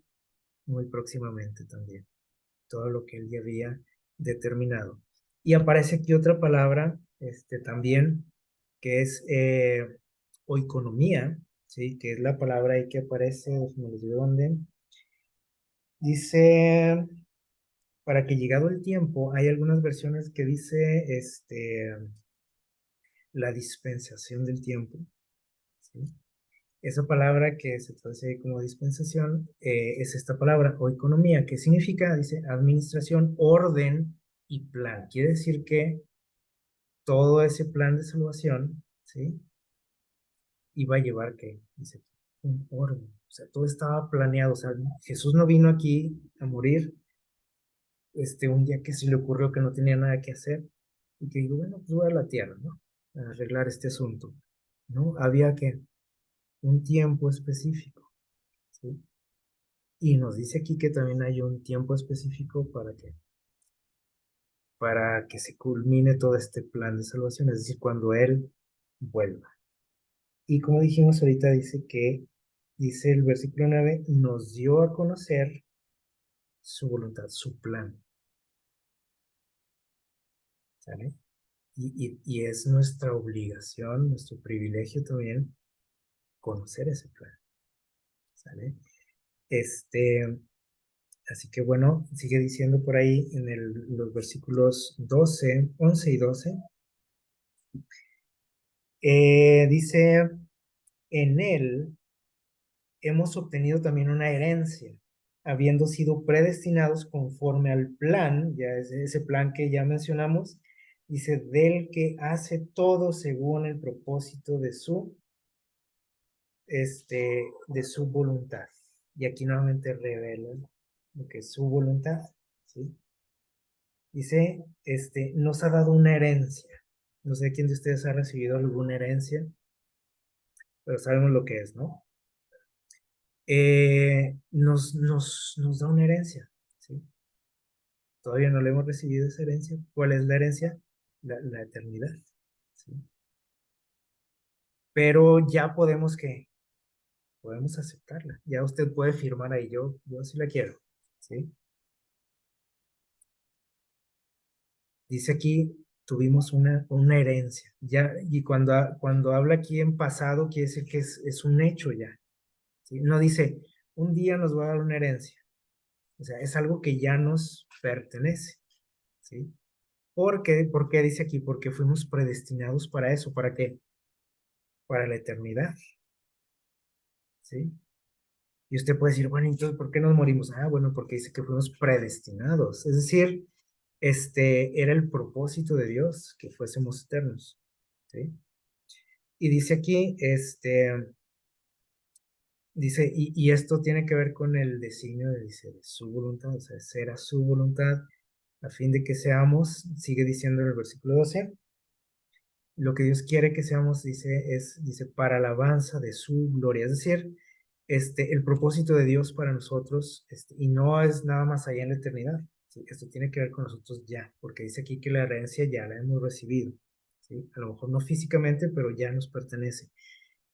muy próximamente también, todo lo que él ya había determinado. Y aparece aquí otra palabra, también, que es oikonomía, ¿sí? Que es la palabra ahí que aparece, no les digo dónde, dice, para que llegado el tiempo, hay algunas versiones que dice, la dispensación del tiempo, ¿sí? Esa palabra que se traduce como dispensación es esta palabra, o economía, que significa, dice, administración, orden y plan. Quiere decir que todo ese plan de salvación, ¿sí? Iba a llevar, ¿qué? Dice, un orden. O sea, todo estaba planeado. O sea, Jesús no vino aquí a morir un día que se le ocurrió que no tenía nada que hacer y que digo, bueno, pues voy a la tierra, ¿no? A arreglar este asunto. ¿No? Había que un tiempo específico, ¿sí? Y nos dice aquí que también hay un tiempo específico para que se culmine todo este plan de salvación, es decir, cuando Él vuelva. Y como dijimos ahorita, dice el versículo 9, nos dio a conocer su voluntad, su plan, ¿sale? Y es nuestra obligación, nuestro privilegio también conocer ese plan, ¿sale? Este, Así que bueno, sigue diciendo por ahí en los versículos 12, 11 y 12, dice, en él hemos obtenido también una herencia, habiendo sido predestinados conforme al plan, ya es ese plan que ya mencionamos, dice, del que hace todo según el propósito de su voluntad. Y aquí nuevamente revela lo que es su voluntad, ¿sí? Dice, nos ha dado una herencia. No sé quién de ustedes ha recibido alguna herencia, pero sabemos lo que es, ¿no? Nos da una herencia, ¿sí? Todavía no le hemos recibido esa herencia. ¿Cuál es la herencia? La eternidad, ¿sí? Pero ya podemos aceptarla. Ya usted puede firmar ahí, yo sí la quiero, ¿sí? Dice aquí, tuvimos una herencia. Ya, y cuando habla aquí en pasado, quiere decir que es un hecho ya, ¿sí? No dice, un día nos va a dar una herencia. O sea, es algo que ya nos pertenece, ¿sí? ¿Por qué dice aquí? Porque fuimos predestinados para eso. ¿Para qué? Para la eternidad, ¿sí? Y usted puede decir, bueno, entonces, ¿por qué nos morimos? Ah, bueno, porque dice que fuimos predestinados. Es decir, era el propósito de Dios que fuésemos eternos, ¿sí? Y dice aquí, dice, y esto tiene que ver con el designio dice, de su voluntad, o sea, será su voluntad, a fin de que seamos, sigue diciendo en el versículo 12, lo que Dios quiere que seamos, dice, para alabanza de su gloria. Es decir, el propósito de Dios para nosotros, y no es nada más allá en la eternidad. ¿Sí? Esto tiene que ver con nosotros ya, porque dice aquí que la herencia ya la hemos recibido. ¿Sí? A lo mejor no físicamente, pero ya nos pertenece.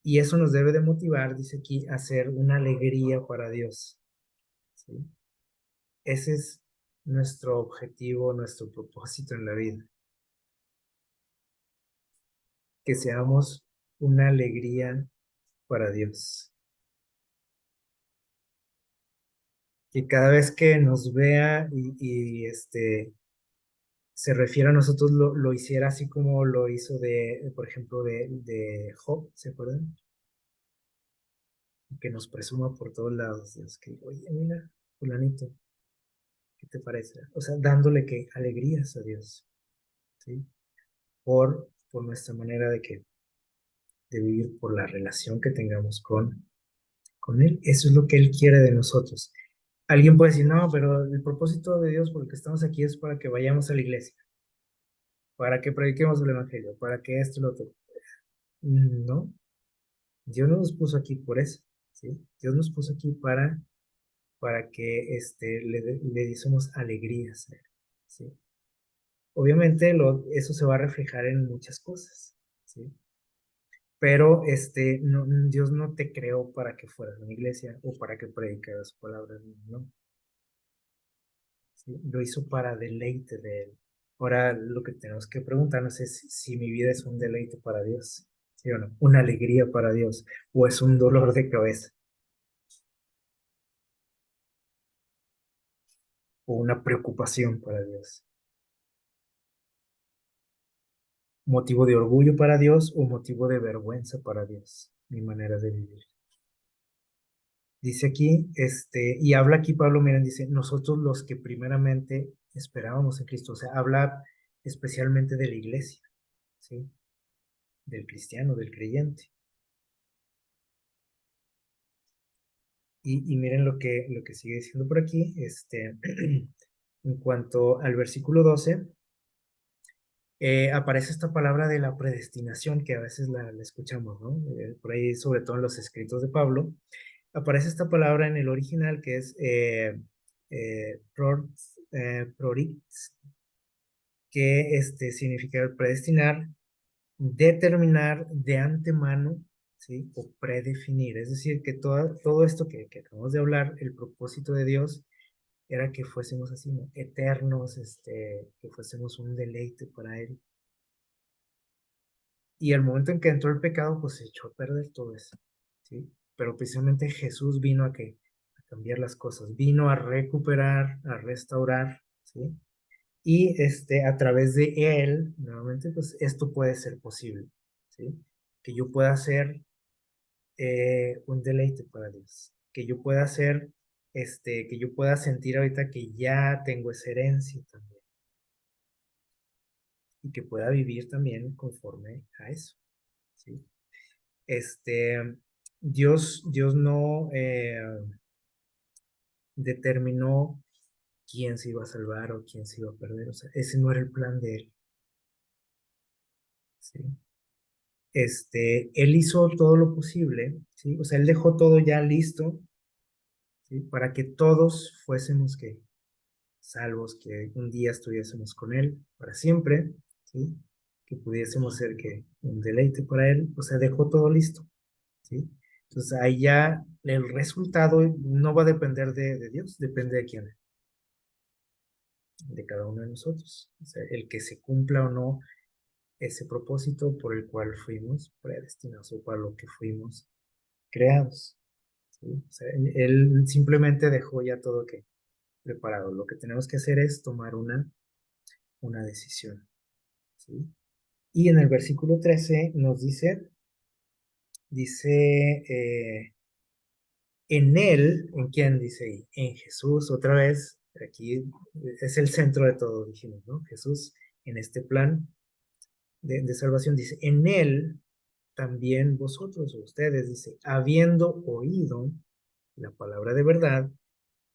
Y eso nos debe de motivar, dice aquí, a hacer una alegría para Dios. ¿Sí? Ese es nuestro objetivo, nuestro propósito en la vida. Que seamos una alegría para Dios. Que cada vez que nos vea se refiere a nosotros, lo hiciera así como lo hizo por ejemplo, de Job, ¿se acuerdan? Que nos presuma por todos lados, Dios, que, oye, mira, fulanito, ¿qué te parece? O sea, dándole que alegrías a Dios, ¿sí? Por nuestra manera de vivir, por la relación que tengamos con Él. Eso es lo que Él quiere de nosotros. Alguien puede decir, no, pero el propósito de Dios por el que estamos aquí es para que vayamos a la iglesia, para que prediquemos el Evangelio, para que esto y lo otro. No, Dios no nos puso aquí por eso, ¿sí? Dios nos puso aquí para que le diésemos alegrías a Él, ¿sí? Obviamente eso se va a reflejar en muchas cosas, ¿sí? Pero Dios no te creó para que fueras a una iglesia o para que predicaras su palabra, no. ¿Sí? Lo hizo para deleite de Él. Ahora lo que tenemos que preguntarnos es si mi vida es un deleite para Dios, ¿sí o no? Una alegría para Dios o es un dolor de cabeza o una preocupación para Dios. Motivo de orgullo para Dios o motivo de vergüenza para Dios, mi manera de vivir. Dice aquí, y habla aquí Pablo, miren, dice, nosotros los que primeramente esperábamos en Cristo, o sea, habla especialmente de la iglesia, ¿sí? Del cristiano, del creyente. Y miren lo que sigue diciendo por aquí, en cuanto al versículo 12, aparece esta palabra de la predestinación que a veces la escuchamos, ¿no? Por ahí, sobre todo en los escritos de Pablo, aparece esta palabra en el original que es prorix, que significa predestinar, determinar de antemano, ¿sí? O predefinir. Es decir, que todo esto que acabamos de hablar, el propósito de Dios era que fuésemos así, ¿no? Eternos, que fuésemos un deleite para Él. Y el momento en que entró el pecado, pues se echó a perder todo eso, ¿sí? Pero precisamente Jesús vino a cambiar las cosas, vino a recuperar, a restaurar, ¿sí? Y a través de Él, nuevamente, pues esto puede ser posible, ¿sí? Que yo pueda ser un deleite para Dios, que yo pueda ser, que yo pueda sentir ahorita que ya tengo esa herencia también y que pueda vivir también conforme a eso, ¿sí? Este, Dios no determinó quién se iba a salvar o quién se iba a perder, o sea, ese no era el plan de Él, ¿sí? Él hizo todo lo posible, ¿sí? O sea, Él dejó todo ya listo, ¿sí? Para que todos fuésemos que salvos, que un día estuviésemos con Él para siempre, ¿sí? Que pudiésemos ser que un deleite para Él, o sea, dejó todo listo, ¿sí? Entonces ahí ya el resultado no va a depender de Dios, depende de quién, de cada uno de nosotros. O sea, el que se cumpla o no ese propósito por el cual fuimos predestinados o para lo que fuimos creados, ¿sí? O sea, él simplemente dejó ya todo que preparado. Lo que tenemos que hacer es tomar una decisión, ¿sí? Y en el versículo 13 nos dice, en él, ¿en quién dice ahí? En Jesús, otra vez, aquí es el centro de todo, dijimos, ¿no? Jesús, en este plan de salvación, dice, en él también vosotros, o ustedes, dice, habiendo oído la palabra de verdad,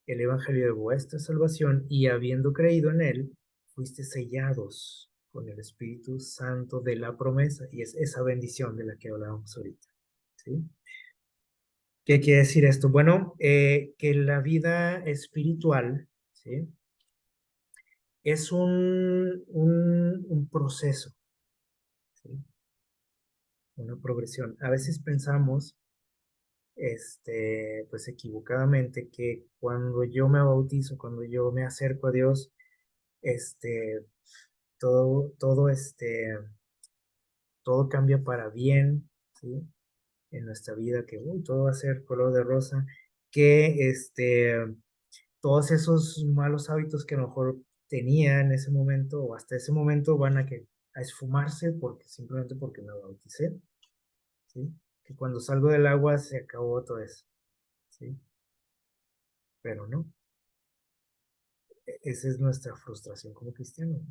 el evangelio de vuestra salvación, y habiendo creído en él, fuiste sellados con el Espíritu Santo de la promesa, y es esa bendición de la que hablábamos ahorita, ¿sí? ¿Qué quiere decir esto? Bueno, que la vida espiritual, ¿sí? Es un proceso, ¿sí? Una progresión. A veces pensamos, pues equivocadamente, que cuando yo me bautizo, cuando yo me acerco a Dios, este, todo cambia para bien, ¿sí? En nuestra vida, que todo va a ser color de rosa, que todos esos malos hábitos que a lo mejor tenía en ese momento o hasta ese momento van a esfumarse simplemente porque me bauticé, ¿sí? Que cuando salgo del agua se acabó todo eso, ¿sí? Pero no, esa es nuestra frustración como cristianos,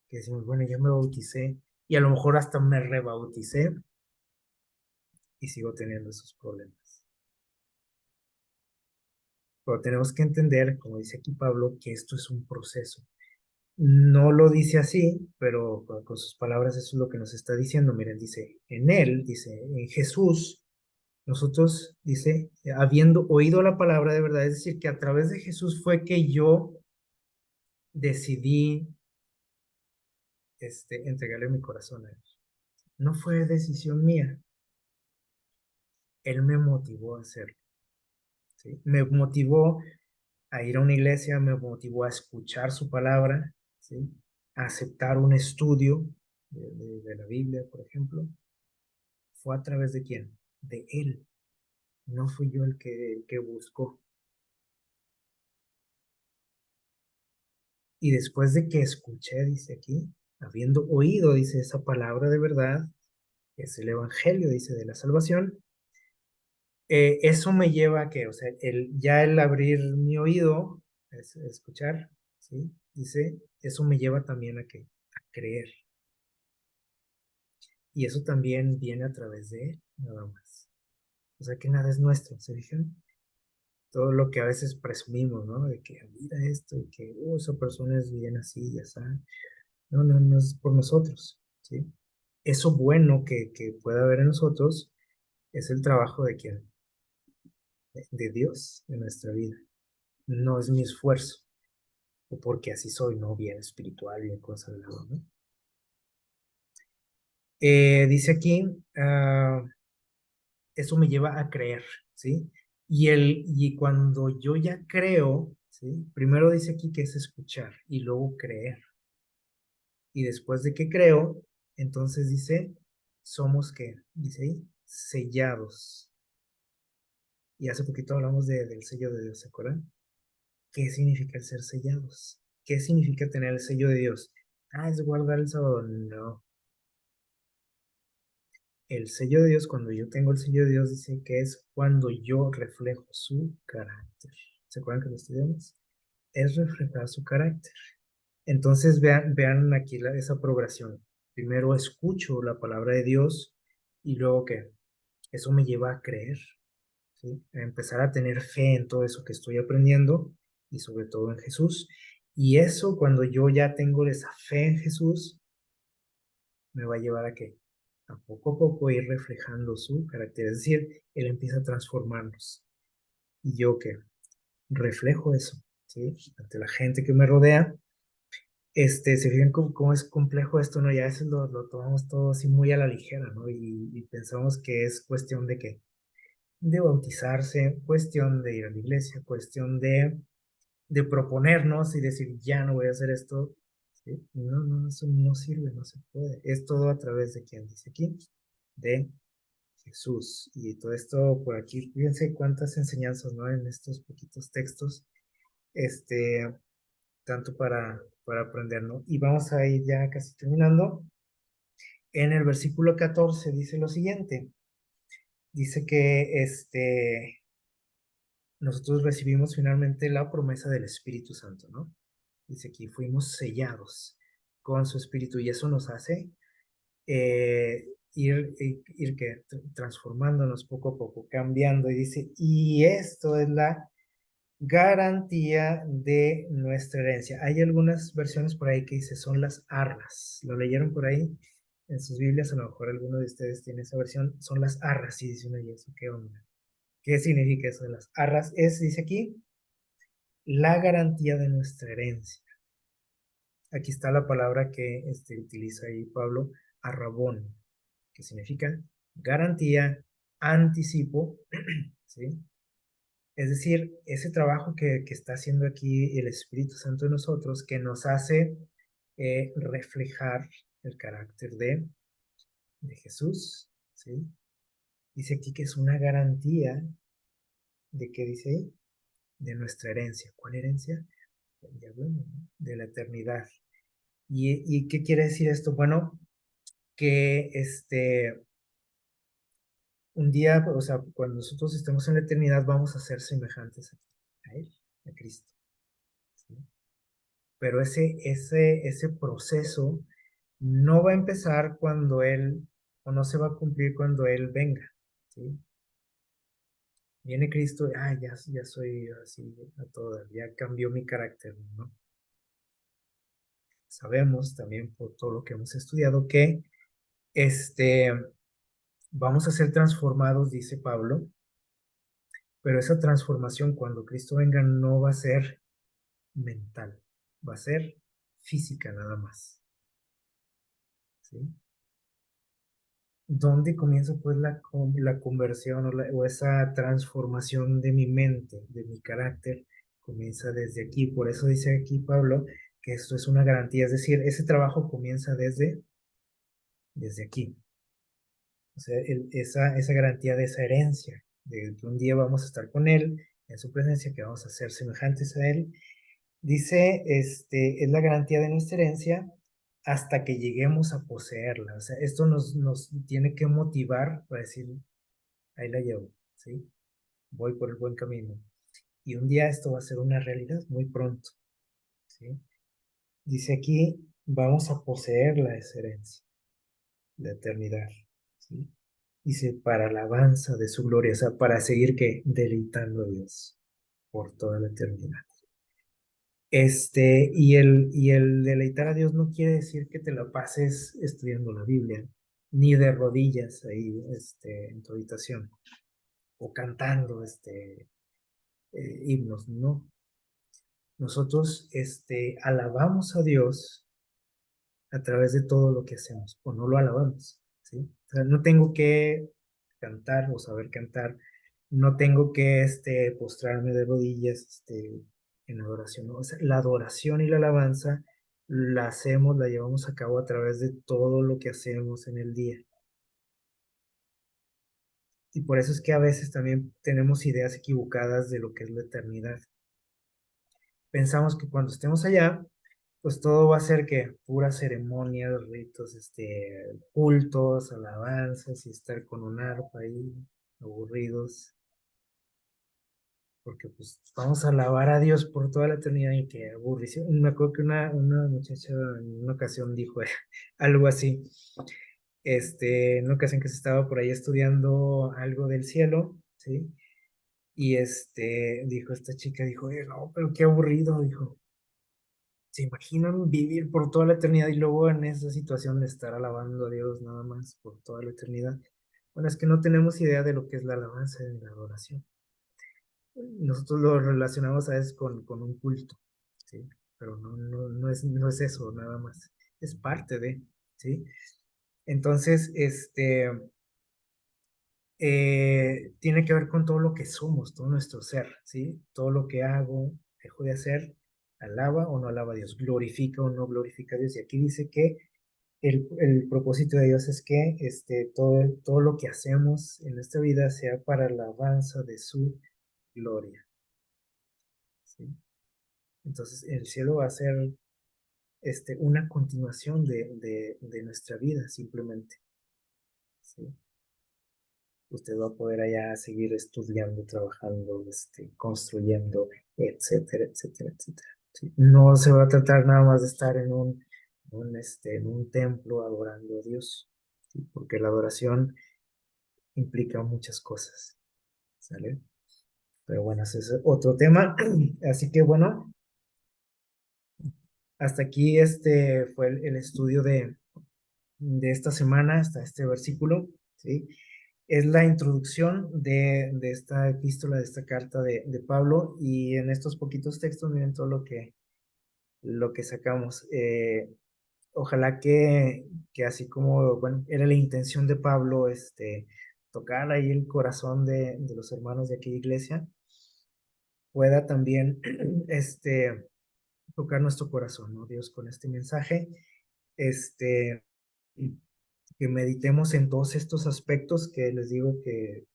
que decimos, bueno, ya me bauticé y a lo mejor hasta me rebauticé y sigo teniendo esos problemas. Pero tenemos que entender, como dice aquí Pablo, que esto es un proceso. No lo dice así, pero con sus palabras eso es lo que nos está diciendo. Miren, dice, en él, dice, en Jesús, nosotros, dice, habiendo oído la palabra de verdad, es decir, que a través de Jesús fue que yo decidí entregarle mi corazón a él. No fue decisión mía, él me motivó a hacerlo, ¿sí? Me motivó a ir a una iglesia, me motivó a escuchar su palabra, ¿sí? A aceptar un estudio de la Biblia, por ejemplo. ¿Fue a través de quién? De él. No fui yo el que buscó. Y después de que escuché, dice aquí, habiendo oído, dice esa palabra de verdad, que es el evangelio, dice, de la salvación, eso me lleva a que, o sea, ya el abrir mi oído, es escuchar, ¿sí? Dice, eso me lleva también a creer. Y eso también viene a través de él, nada más. O sea que nada es nuestro, ¿se fijan? Todo lo que a veces presumimos, ¿no? De que mira esto, y que esa persona es bien así, ya saben. No, no, no es por nosotros, ¿sí? Eso bueno que pueda haber en nosotros es el trabajo de quién, de Dios en nuestra vida. No es mi esfuerzo, o porque así soy, ¿no? Bien espiritual, bien consagrado, ¿no? Dice aquí, eso me lleva a creer, ¿sí? Y cuando yo ya creo, ¿sí? Primero dice aquí que es escuchar y luego creer. Y después de que creo, entonces dice, somos qué, dice ahí, sellados. Y hace poquito hablamos del sello de Dios, ¿se acuerdan? ¿Qué significa el ser sellados? ¿Qué significa tener el sello de Dios? Ah, es guardar el sábado. No. El sello de Dios, cuando yo tengo el sello de Dios, dice que es cuando yo reflejo su carácter. ¿Se acuerdan que lo estudiamos? Es reflejar su carácter. Entonces vean aquí esa progresión. Primero escucho la palabra de Dios y luego que eso me lleva a creer, ¿sí? A empezar a tener fe en todo eso que estoy aprendiendo y sobre todo en Jesús. Y eso cuando yo ya tengo esa fe en Jesús, me va a llevar a poco ir reflejando su carácter. Es decir, Él empieza a transformarnos. Y yo que reflejo eso, ¿sí? Ante la gente que me rodea. Se fijan cómo es complejo esto, ¿no? Ya a veces lo tomamos todo así muy a la ligera, ¿no? Y pensamos que es cuestión de qué, de bautizarse, cuestión de ir a la iglesia, cuestión de proponernos y decir, ya no voy a hacer esto. ¿Sí? No, no, eso no sirve, no se puede. Es todo a través de quien dice aquí, de Jesús. Y todo esto por aquí, fíjense cuántas enseñanzas, ¿no? En estos poquitos textos. este, tanto para aprender, ¿no? Y vamos a ir ya casi terminando. En el versículo 14 dice lo siguiente, dice que nosotros recibimos finalmente la promesa del Espíritu Santo, ¿no? Dice aquí, fuimos sellados con su Espíritu y eso nos hace ir que transformándonos poco a poco, cambiando. Y dice, y esto es la garantía de nuestra herencia. Hay algunas versiones por ahí que dice son las arras. ¿Lo leyeron por ahí en sus Biblias? A lo mejor alguno de ustedes tiene esa versión. Son las arras. Y dice uno, ¿y eso qué onda? ¿Qué significa eso de las arras? Dice aquí, la garantía de nuestra herencia. Aquí está la palabra que utiliza ahí Pablo, arrabón, que significa garantía, anticipo, ¿sí? Es decir, ese trabajo que está haciendo aquí el Espíritu Santo en nosotros, que nos hace reflejar el carácter de Jesús, ¿sí? Dice aquí que es una garantía de que dice ahí, de nuestra herencia. ¿Cuál herencia? Ya hablamos, ¿no? De la eternidad. ¿Y qué quiere decir esto? Bueno, que un día, o sea, cuando nosotros estemos en la eternidad, vamos a ser semejantes a Él, a Cristo, ¿sí? Pero ese proceso no va a empezar cuando Él, o no se va a cumplir cuando Él venga, ¿sí? Viene Cristo, ya soy así a toda, ya cambió mi carácter, ¿no? Sabemos también por todo lo que hemos estudiado que vamos a ser transformados, dice Pablo, pero esa transformación cuando Cristo venga no va a ser mental, va a ser física nada más, ¿sí? ¿Dónde comienza pues la conversión o esa transformación de mi mente, de mi carácter? Comienza desde aquí. Por eso dice aquí Pablo que esto es una garantía, es decir, ese trabajo comienza desde aquí. O sea, esa garantía de esa herencia, de que un día vamos a estar con Él, en su presencia, que vamos a ser semejantes a Él. Dice, es la garantía de nuestra herencia hasta que lleguemos a poseerla. O sea, esto nos tiene que motivar para decir, ahí la llevo, ¿sí? Voy por el buen camino. Y un día esto va a ser una realidad muy pronto, ¿sí? Dice aquí, vamos a poseer la herencia, la eternidad, ¿sí? Dice, para alabanza de su gloria, o sea, para seguir que deleitando a Dios por toda la eternidad. Y el deleitar a Dios no quiere decir que te la pases estudiando la Biblia, ni de rodillas ahí, en tu habitación, o cantando, himnos, no. Nosotros, alabamos a Dios a través de todo lo que hacemos, o no lo alabamos, ¿sí? O sea, no tengo que cantar o saber cantar, no tengo que, postrarme de rodillas, en adoración, ¿no? O sea, la adoración y la alabanza la hacemos, la llevamos a cabo a través de todo lo que hacemos en el día. Y por eso es que a veces también tenemos ideas equivocadas de lo que es la eternidad. Pensamos que cuando estemos allá, pues todo va a ser que puras ceremonias, ritos, cultos, alabanzas y estar con un arpa ahí, aburridos, porque pues vamos a alabar a Dios por toda la eternidad y que aburrición. Me acuerdo que una muchacha en una ocasión dijo algo así, en una ocasión que se estaba por ahí estudiando algo del cielo, ¿sí? Y dijo esta chica, dijo, no, pero qué aburrido, dijo. ¿Se imaginan vivir por toda la eternidad y luego en esa situación de estar alabando a Dios nada más por toda la eternidad? Bueno, es que no tenemos idea de lo que es la alabanza y la adoración. Nosotros lo relacionamos a veces con un culto, ¿sí? Pero no es eso nada más. Es parte de, ¿sí? Entonces, tiene que ver con todo lo que somos, todo nuestro ser, ¿sí? Todo lo que hago, dejo de hacer, alaba o no alaba a Dios, glorifica o no glorifica a Dios. Y aquí dice que el propósito de Dios es que todo lo que hacemos en esta vida sea para la alabanza de su gloria, ¿sí? Entonces, el cielo va a ser una continuación de nuestra vida, simplemente. ¿Sí? Usted va a poder allá seguir estudiando, trabajando, construyendo, etcétera, etcétera, etcétera. ¿Sí? No se va a tratar nada más de estar en un templo adorando a Dios, ¿sí? Porque la adoración implica muchas cosas, ¿sale? Pero bueno, ese es otro tema. Así que bueno, hasta aquí fue el estudio de esta semana, hasta este versículo, ¿sí? Es la introducción de esta epístola, de esta carta de Pablo, y en estos poquitos textos miren todo lo que sacamos. Ojalá que así como, bueno, era la intención de Pablo, tocar ahí el corazón de los hermanos de aquella iglesia, pueda también, tocar nuestro corazón, ¿no? Dios, con este mensaje, este, que meditemos en todos estos aspectos que les digo que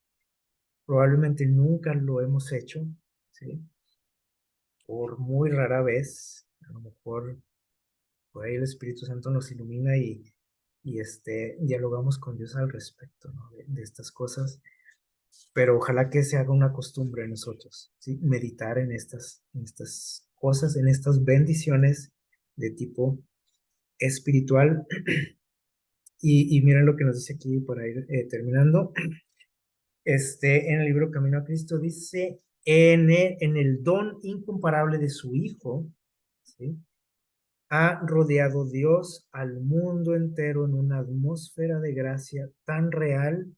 probablemente nunca lo hemos hecho, ¿sí? Por muy rara vez, a lo mejor por ahí el Espíritu Santo nos ilumina y dialogamos con Dios al respecto, ¿no? De estas cosas, pero ojalá que se haga una costumbre en nosotros, ¿sí? Meditar en estas cosas, en estas bendiciones de tipo espiritual. Y miren lo que nos dice aquí para ir terminando. En el libro Camino a Cristo dice, en el don incomparable de su Hijo, ¿sí? Ha rodeado Dios al mundo entero en una atmósfera de gracia tan real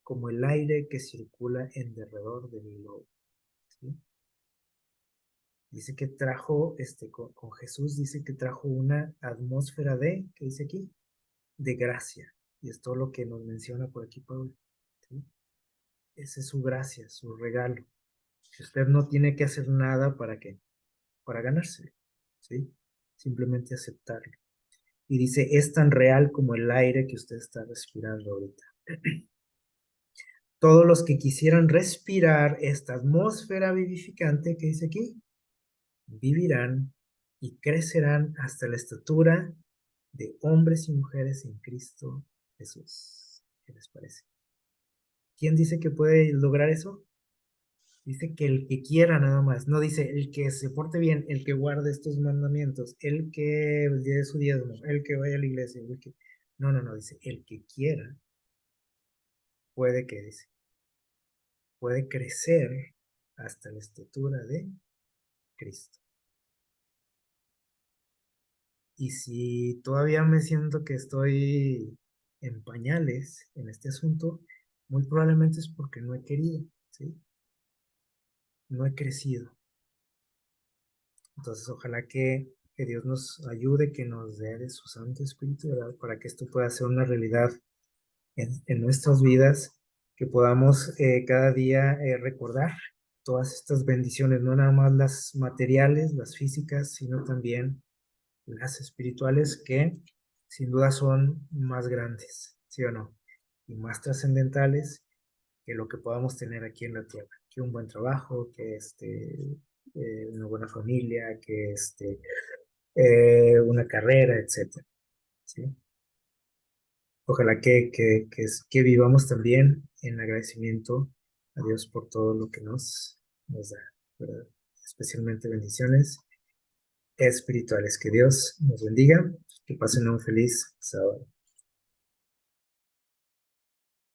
como el aire que circula en derredor del globo, ¿sí? Dice que trajo, con Jesús dice que trajo una atmósfera ¿qué dice aquí? De gracia. Y es todo lo que nos menciona por aquí Pablo, ¿sí? Esa es su gracia, su regalo. Que usted no tiene que hacer nada para ganárselo, ¿sí? Simplemente aceptarlo. Y dice, es tan real como el aire que usted está respirando ahorita. Todos los que quisieran respirar esta atmósfera vivificante que dice aquí, vivirán y crecerán hasta la estatura de hombres y mujeres en Cristo Jesús. ¿Qué les parece? ¿Quién dice que puede lograr eso? Dice que el que quiera nada más, no dice el que se porte bien, el que guarde estos mandamientos, el que dé su diezmo, el que vaya a la iglesia, el que... No, no, no, dice el que quiera puede que, dice, puede crecer hasta la estatura de Cristo. Y si todavía me siento que estoy en pañales en este asunto, muy probablemente es porque no he querido, ¿sí? No he crecido. Entonces, ojalá que Dios nos ayude, que nos dé de su Santo Espíritu, ¿verdad? Para que esto pueda ser una realidad en nuestras vidas, que podamos cada día recordar todas estas bendiciones, no nada más las materiales, las físicas, sino también las espirituales que sin duda son más grandes, ¿sí o no? Y más trascendentales que lo que podamos tener aquí en la tierra, que un buen trabajo, que una buena familia, que una carrera, etcétera, ¿sí? Ojalá que vivamos también en agradecimiento a Dios por todo lo que nos da, ¿verdad? Especialmente bendiciones espirituales. Que Dios nos bendiga, que pasen un feliz sábado.